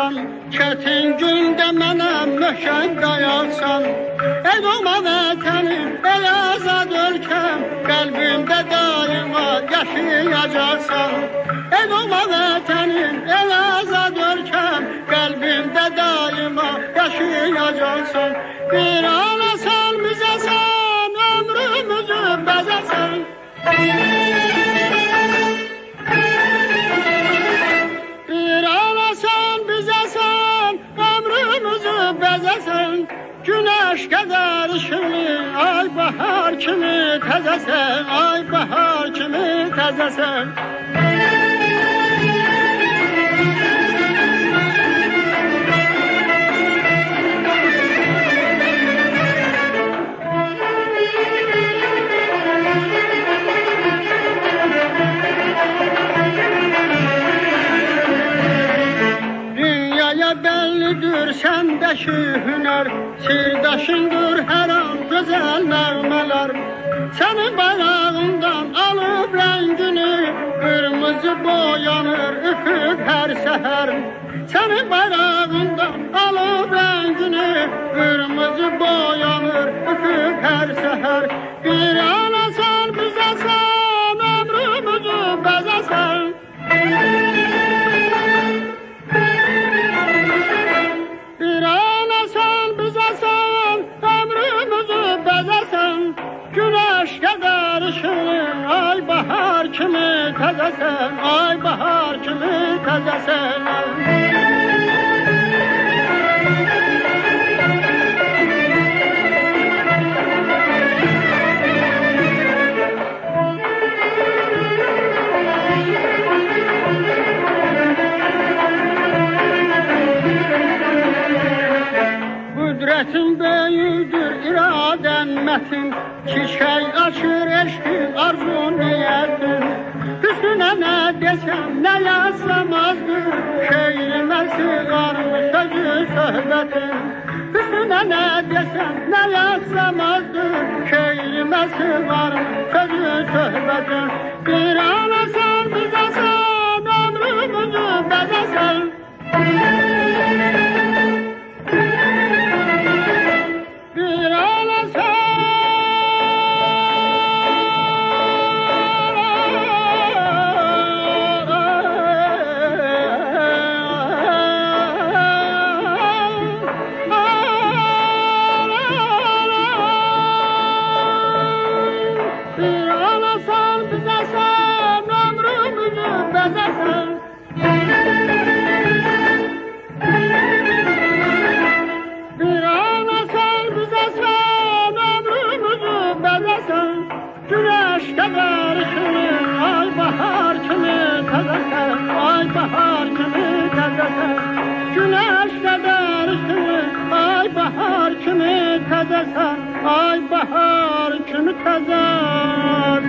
ayaqsan, çətin gündə mənəm möhkəm dayaqsan. Ey doğma vətənim, ey azad ölkəm, qəlbimdə daima yaşayacaqsan. Ey doğma vətənim, ey azad ölkəm, qəlbimdə daima yaşayacaqsan. Bir anasan bizəsən, ömrümüzü bəzəsən. Bir anasan bizəsən, ömrümüzü bəzəsən. Güneş kadar ışıklı, ay bahar kimi təzəsən, ay bahar kimi təzəsən. Bellidir səndəki hünər, sirdaşındır hər an gözəl nəğmələr. Sənin bayrağından alıb rəngini, qırmızı boyanır üfüq hər səhər. Sənin bayrağından alıb rəngini, qırmızı boyanır üfüq hər səhər. Bir anasan bizəsən, ömrümüzü bəzəsən. Bir anasan bizəsən, ömrümüzü bəzəsən. Güneş kadar ışıklı, ay bahar kimi təzəsən, ay bahar kimi təzəsən. Qüdrətin böyüdür, iradən mətin, çiçək açır eşqin, arzun niyyətin. Hüsnə nə desəm, nə yazsam azdır, şeirimə sığarmış sözü söhbətin. Hüsnə nə desəm, nə yazsam azdır, şeirimə sığarmış sözü söhbətin. Bir anasan bizəsən, ömrümüzü bəzəsən. Bir anasan, bir anasan bizəsən, ömrümüzü bəzəsən. Bir anasan bizəsən, ömrümüzü bəzəsən. Güneş kadar ışıklı, ay bahar kimi təzəsən, ay bahar kimi təzəsən. Güneş kadar ışıklı, ay bahar kimi təzəsən, ay bahar kimi təzəsən.